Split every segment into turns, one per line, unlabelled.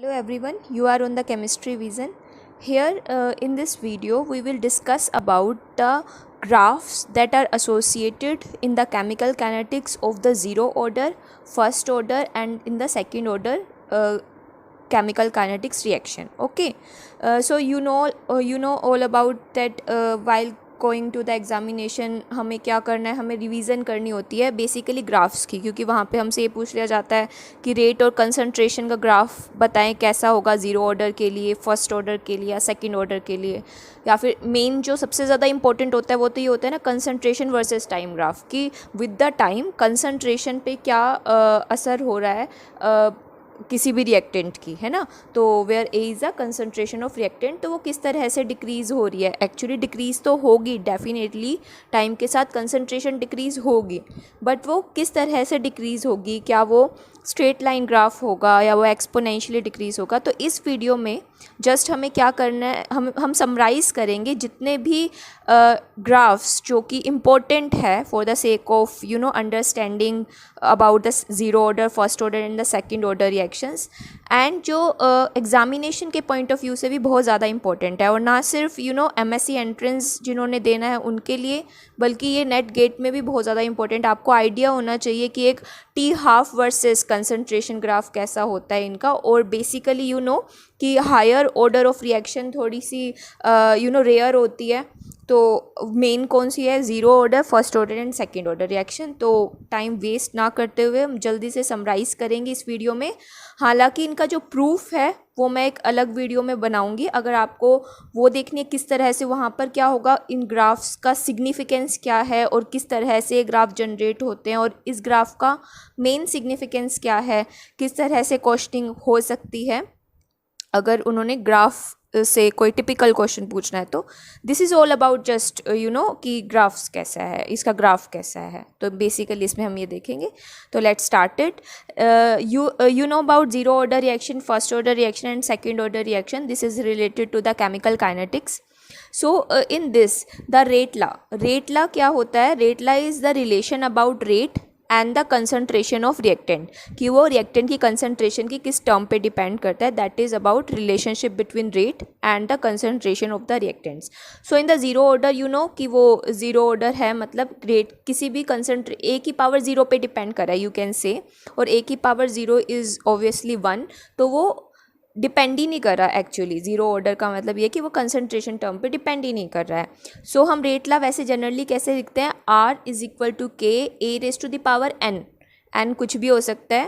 Hello everyone, you are on the Chemistry Vision. Here in this video we will discuss about the graphs that are associated in the chemical kinetics of the zero order, first order and in the second order chemical kinetics reaction. Okay, so you know all about that while going to the examination हमें क्या करना है, हमें revision करनी होती है basically graphs की, क्योंकि वहाँ पे हमसे ये पूछ लिया जाता है कि रेट और कंसंट्रेशन का ग्राफ बताएं कैसा होगा ज़ीरो ऑर्डर के लिए, फर्स्ट ऑर्डर के लिए या सेकंड ऑर्डर के लिए, या फिर मेन जो सबसे ज़्यादा इंपॉर्टेंट होता है वो तो ये होता है ना कंसंट्रेशन वर्सेस टाइम ग्राफ, कि विद द टाइम कंसंट्रेशन पे क्या असर हो रहा है किसी भी रिएक्टेंट की, है ना। तो where A is a concentration of reactant, तो वो किस तरह से डिक्रीज़ हो रही है। एक्चुअली डिक्रीज़ तो होगी डेफिनेटली, टाइम के साथ कंसंट्रेशन डिक्रीज़ होगी, बट वो किस तरह से डिक्रीज़ होगी, क्या वो स्ट्रेट लाइन ग्राफ होगा या वो एक्सपोनेंशियली डिक्रीज़ होगा। तो इस वीडियो में जस्ट हमें क्या करना है, हम समराइज़ करेंगे जितने भी ग्राफ्स जो कि इम्पोर्टेंट है for the sake of understanding about the zero order, first order and the second order reactions, and जो एग्जामिनेशन के पॉइंट ऑफ व्यू से भी बहुत ज़्यादा इंपॉर्टेंट है, और ना सिर्फ एमएससी एंट्रेंस जिन्होंने देना है उनके लिए, बल्कि ये नेट गेट में भी बहुत ज़्यादा इंपॉर्टेंट। आपको आइडिया होना चाहिए कि एक T half versus concentration graph कैसा होता है इनका, और बेसिकली कि हायर ऑर्डर ऑफ रिएक्शन थोड़ी सी रेयर होती है। तो मेन कौन सी है, zero order, first order and second order reaction. तो टाइम वेस्ट ना करते हुए हम जल्दी से समराइज़ करेंगे इस वीडियो में। हालांकि इनका जो प्रूफ है वो मैं एक अलग वीडियो में बनाऊंगी, अगर आपको वो देखनी है किस तरह से वहाँ पर क्या होगा, इन ग्राफ्स का सिग्निफिकेंस क्या है और किस तरह से ये ग्राफ जनरेट होते हैं, और इस ग्राफ का मेन सिग्निफिकेंस क्या है, किस तरह से क्वेश्चनिंग हो सकती है अगर उन्होंने ग्राफ से कोई टिपिकल क्वेश्चन पूछना है। तो this is all about just कि ग्राफ्स कैसा है, इसका ग्राफ कैसा है। तो बेसिकली इसमें हम ये देखेंगे। तो let's start it. You know about zero order reaction, first order reaction and second order reaction. This is related to the chemical kinetics. So in this the rate law क्या होता है, rate law is the relation about rate and the concentration of reactant, कि वो reactant की concentration की किस term पे depend करता है। That is about relationship between rate and the concentration of the reactants. So in the zero order कि वो ज़ीरो ऑर्डर है, मतलब रेट किसी भी ए की पावर ज़ीरो पे डिपेंड कर रहा है, यू कैन से, और ए की पावर ज़ीरो इज़ ऑब्वियसली 1, तो वो डिपेंड ही नहीं कर रहा। एक्चुअली ज़ीरो ऑर्डर का मतलब ये कि वो कंसंट्रेशन टर्म पे डिपेंड ही नहीं कर रहा है। सो हम रेट ला वैसे जनरली कैसे लिखते हैं, R इज़ इक्वल टू के a raise to the power n कुछ भी हो सकता है।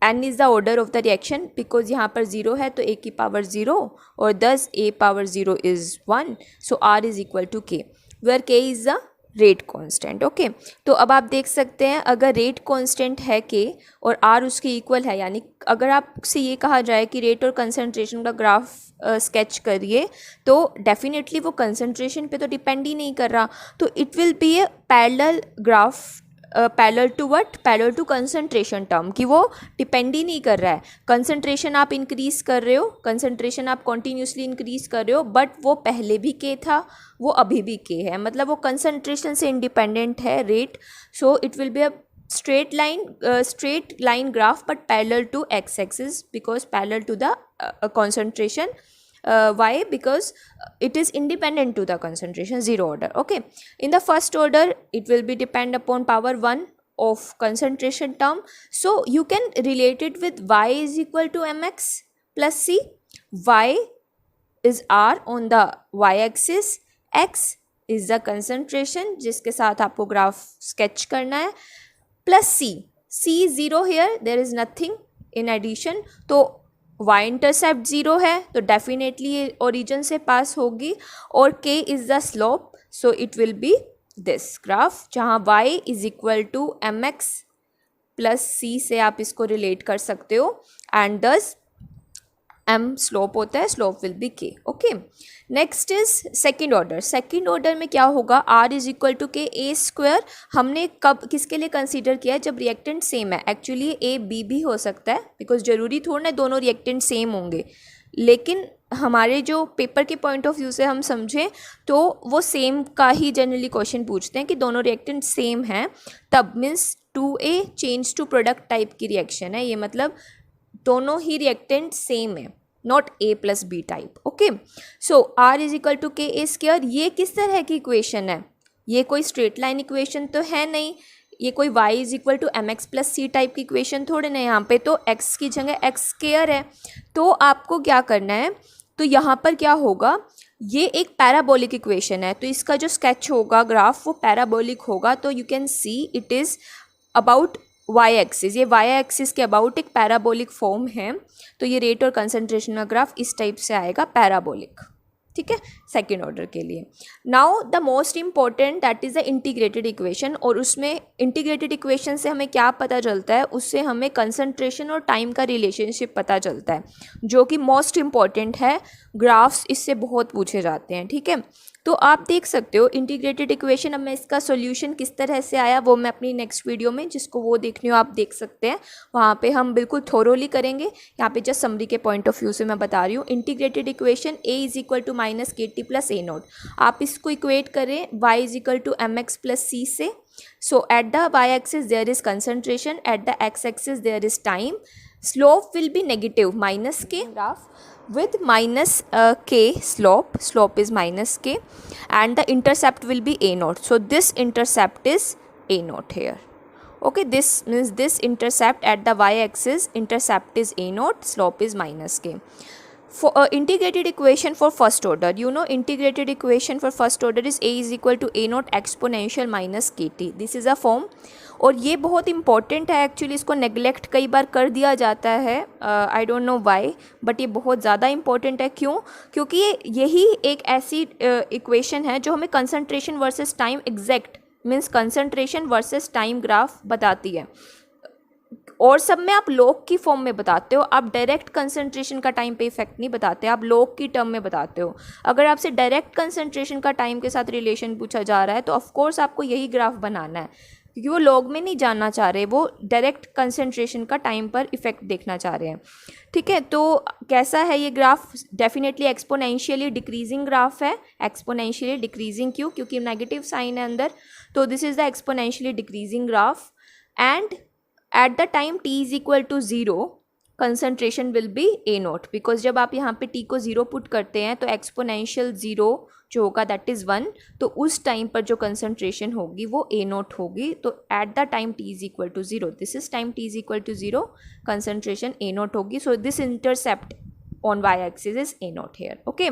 N is the order of the reaction, because यहाँ पर ज़ीरो है तो ए की पावर ज़ीरो, और दस a power zero is 1, so R is equal to k, where k is the rate constant. Okay, तो अब आप देख सकते हैं अगर रेट कांस्टेंट है के और आर उसके इक्वल है, यानी अगर आपसे ये कहा जाए कि रेट और कंसंट्रेशन का ग्राफ स्केच करिए, तो डेफिनेटली वो कंसंट्रेशन पे तो डिपेंड ही नहीं कर रहा, तो it will be a parallel graph, parallel to what, parallel to concentration term, कि वो डिपेंड ही नहीं कर रहा है। कंसंट्रेशन आप इंक्रीज़ कर रहे हो, कंसंट्रेशन आप कॉन्टीन्यूसली इंक्रीज़ कर रहे हो, बट वो पहले भी के था, वो अभी भी के है, मतलब वो कंसंट्रेशन से इंडिपेंडेंट है rate. So it will be a straight line graph but parallel to x axis, because parallel to the concentration. Why? Because it is independent to the concentration, zero order. Okay, in the first order it will be depend upon power 1 of concentration term, so you can relate it with y is equal to mx plus c. Y is r on the y axis, x is the concentration जिसके साथ आपको graph sketch करना है, plus c zero here, there is nothing in addition. तो y intercept zero है तो definitely origin से pass होगी, और k is the slope, so it will be this graph, जहाँ y is equal to M x plus c से आप इसको रिलेट कर सकते हो, एंड दस एम स्लोप होता है, स्लोप विल बी के। Okay, next is second order. Second order में क्या होगा, आर इज इक्वल टू के ए स्क्वायर। हमने कब किसके लिए कंसीडर किया है, जब रिएक्टेंट सेम है। एक्चुअली ए बी भी हो सकता है, बिकॉज ज़रूरी थोड़ा ना दोनों रिएक्टेंट सेम होंगे, लेकिन हमारे जो पेपर के पॉइंट ऑफ व्यू से हम समझें तो वो सेम का ही जनरली क्वेश्चन पूछते हैं कि दोनों रिएक्टेंट सेम हैं, तब means 2A change to product type की रिएक्शन है। ये मतलब दोनों ही रिएक्टेंट सेम है, not A plus B type. Okay, so R is equal to के ए स्क्वायर. ये किस तरह की इक्वेशन है? ये कोई स्ट्रेट लाइन इक्वेशन तो है नहीं, ये कोई y is equal to M x plus C type की इक्वेशन थोड़े ना. यहाँ पे तो x की जगह एक्स स्क्वायर है. तो आपको क्या करना है, तो यहाँ पर क्या होगा, ये एक पैराबोलिक इक्वेशन है, तो इसका जो स्केच होगा ग्राफ वो पैराबोलिक होगा. तो you can see it is about Y axis, ये वाई एक्सिस के अबाउट एक पैराबोलिक फॉर्म है. तो ये रेट और कंसंट्रेशन का ग्राफ इस टाइप से आएगा, पैराबोलिक. ठीक है, सेकेंड ऑर्डर के लिए. Now the most important that is the integrated equation. और उसमें इंटीग्रेटेड इक्वेशन से हमें क्या पता चलता है, उससे हमें कंसंट्रेशन और टाइम का रिलेशनशिप पता चलता है, जो कि मोस्ट इंपॉर्टेंट है. ग्राफ्स इससे बहुत पूछे जाते हैं. ठीक है, तो आप देख सकते हो इंटीग्रेटेड इक्वेशन. अब मैं इसका सॉल्यूशन किस तरह से आया वो मैं अपनी नेक्स्ट वीडियो में, जिसको वो देखनी हो आप देख सकते हैं, वहाँ पे हम बिल्कुल थोरोली करेंगे. यहाँ पे जस्ट समरी के पॉइंट ऑफ व्यू से मैं बता रही हूँ. Integrated equation a is equal to minus k t plus a naught. आप इसको इक्वेट करें y is equal to M x plus c से. So at the Y axis there is concentration, at the x axis there is time. Slope will be negative minus k graph with minus k slope is minus k, and the intercept will be a naught. So this intercept is a naught here. Okay, this means this intercept at the y axis, intercept is a naught, slope is minus k. For integrated equation for first order, you know integrated equation for first order is a is equal to a naught exponential minus kt. This is a form. और ये बहुत important है actually, इसको neglect कई बार कर दिया जाता है, I don't know why, but ये बहुत ज़्यादा इंपॉर्टेंट है. क्यों? क्योंकि यही एक ऐसी इक्वेशन है जो हमें concentration versus time exact means concentration versus time graph बताती है. और सब में आप लॉग की फॉर्म में बताते हो, आप डायरेक्ट कंसंट्रेशन का टाइम पे इफेक्ट नहीं बताते, आप लॉग की टर्म में बताते हो. अगर आपसे डायरेक्ट कंसंट्रेशन का टाइम के साथ रिलेशन पूछा जा रहा है तो ऑफकोर्स आपको यही ग्राफ बनाना है, क्योंकि वो लॉग में नहीं जानना चाह रहे, वो डायरेक्ट कंसंट्रेशन का टाइम पर इफेक्ट देखना चाह रहे हैं. ठीक है, तो कैसा है ये graph? Definitely exponentially decreasing graph है. एक्सपोनेंशियली डिक्रीजिंग क्यों? क्योंकि नेगेटिव साइन है अंदर. तो this is the exponentially decreasing graph. And at the time t is equal to 0 concentration will be a naught, because जब आप यहाँ पे t को 0 पुट करते हैं तो एक्सपोनेंशियल 0 जो होगा दैट इज़ 1, तो उस टाइम पर जो कंसंट्रेशन होगी वो a नोट होगी. तो at the time t is equal to 0, this is time t is equal to 0, concentration a naught होगी. So this intercept on y axis is a naught here. Okay,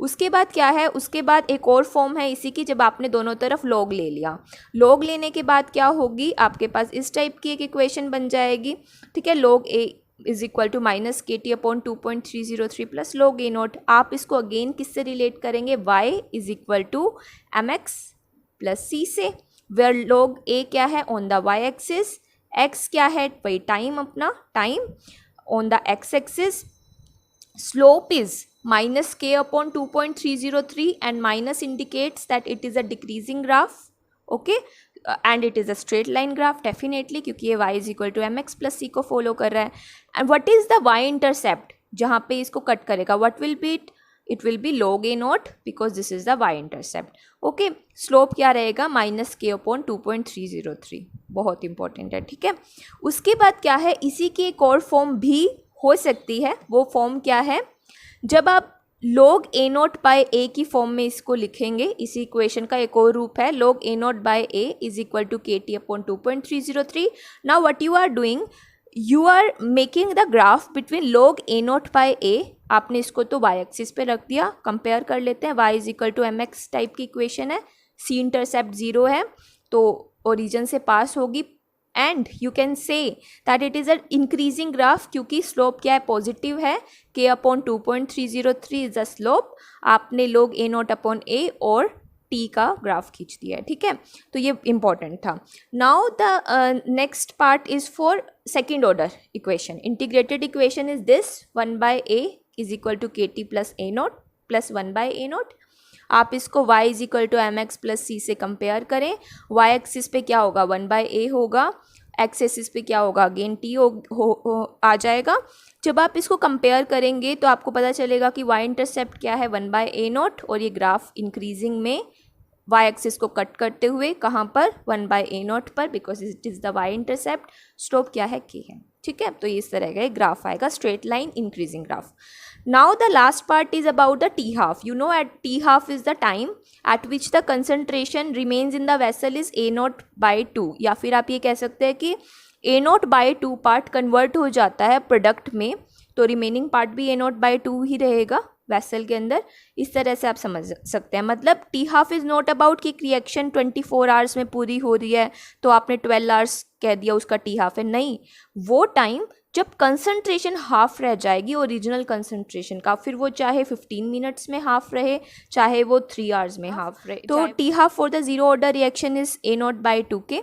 उसके बाद क्या है, उसके बाद एक और फॉर्म है इसी की, जब आपने दोनों तरफ लॉग ले लिया. लॉग लेने के बाद क्या होगी, आपके पास इस टाइप की एक इक्वेशन बन जाएगी. ठीक है, log a is equal to minus k t upon 2.303 plus log a naught. आप इसको अगेन किससे रिलेट करेंगे, y is equal to M x plus c से, वेयर लॉग ए क्या है on the Y axis, x क्या है वही टाइम, अपना time on the x axis. Slope is minus k upon 2.303 and minus indicates that it is a decreasing graph. Okay, and it is a straight line graph definitely, क्योंकि ये y is equal to mx plus c को follow कर रहा है. And what is the y intercept जहाँ पे इसको cut करेगा, what will be it? It will be log a naught because this is the y intercept. Okay, slope क्या रहेगा, minus k upon 2.303. बहुत इंपॉर्टेंट है. ठीक है, उसके बाद क्या है, इसी की एक और फॉर्म भी हो सकती है. वो फॉर्म क्या है, जब आप log a नोट बाय ए की फॉर्म में इसको लिखेंगे, इसी इक्वेशन का एक और रूप है, log a naught by a is equal to k t upon 2.303. Now what you are doing, you are making the graph between log a naught by a. आपने इसको तो y एक्सिस पे रख दिया, कंपेयर कर लेते हैं. y is equal to M x type की इक्वेशन है, c इंटरसेप्ट 0 है तो ओरिजिन से पास होगी. And you can say that it is a increasing graph, क्योंकि स्लोप क्या है, पॉजिटिव है. k upon 2.303 is the slope. आपने log a naught upon a और t का ग्राफ खींच दिया है. ठीक है, तो ये इंपॉर्टेंट था. Now the next part is for second order equation. Integrated equation is this, 1 by a is equal to k t plus a naught plus 1 by a naught. आप इसको y is equal to M x plus c से compare करें. y axis पे क्या होगा, 1 by ए होगा. X axis पे क्या होगा, अगेन t आ जाएगा. जब आप इसको कंपेयर करेंगे तो आपको पता चलेगा कि y इंटरसेप्ट क्या है, 1 बाय ए नोट, और ये ग्राफ इंक्रीजिंग में y एक्सिस को कट करते हुए कहाँ पर, 1 बाय ए नोट पर, because it is the y intercept. Slope क्या है, k है. ठीक है, तो इस तरह का एक ग्राफ आएगा, straight line increasing graph. Now the last part is about the T half. You know at T half is the time eight which the concentration remains in the vessel is A0/2, या फिर आप ये कह सकते हैं कि A0/2 part convert हो जाता है प्रोडक्ट में, तो रिमेनिंग पार्ट भी A0/2 ही रहेगा वेसल के अंदर. इस तरह से आप समझ सकते हैं. मतलब T half is not about कि रिएक्शन 24 आवर्स में पूरी हो रही है तो आपने 12 आवर्स कह दिया उसका टी हाफ है. नहीं, वो टाइम जब कंसंट्रेशन हाफ रह जाएगी ओरिजिनल कंसंट्रेशन का, फिर वो चाहे 15 मिनट्स में हाफ रहे, चाहे वो 3 आवर्स में हाफ रहे. तो T half for the zero order reaction is A0/2 k.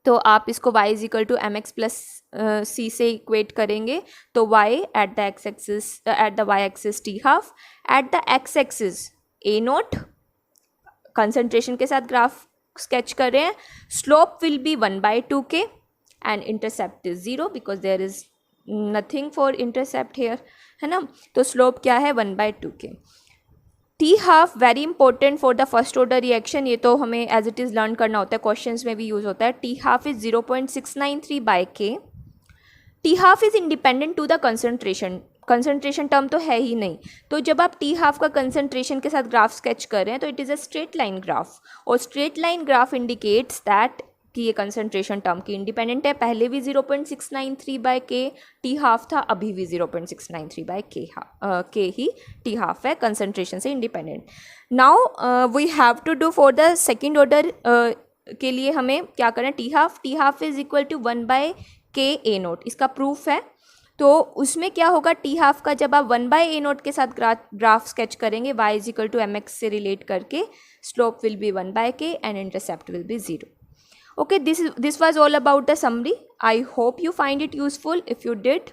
तो आप इसको y is equal to mx plus c से इक्वेट करेंगे. तो y at the x axis, at the Y axis T half, at the x axis A0 concentration के साथ graph sketch कर रहे हैं. Slope will be 1/2 k and intercept is 0 because there is nothing for intercept here, है ना. तो slope क्या है, 1/2 k. T half very important for the first order reaction. ये तो हमें एज इट इज़ लर्न करना होता है, क्वेश्चंस में भी यूज़ होता है. T half is 0.693/K. T half is independent to the concentration. Concentration term तो है ही नहीं. तो जब आप टी हाफ का कंसंट्रेशन के साथ ग्राफ स्केच कर रहे हैं तो it is a straight line graph, और straight line graph indicates that कि ये कंसंट्रेशन टर्म की इंडिपेंडेंट है. पहले भी 0.693/K टी हाफ था, अभी भी 0.693/K ही टी हाफ है, कंसंट्रेशन से independent. Now we have to do for the second order के लिए हमें क्या करना है, T half is equal to 1/K A0. इसका प्रूफ है. तो उसमें क्या होगा, टी हाफ का जब आप 1/A0 के साथ ग्राफ स्केच करेंगे y is equal to mx से रिलेट करके, slope will be 1/K and intercept will be 0. Okay, this was all about the summary. I hope you find it useful. If you did,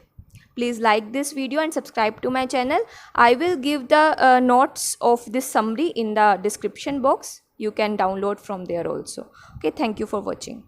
please like this video and subscribe to my channel. I will give the notes of this summary in the description box. You can download from there also. Okay, thank you for watching.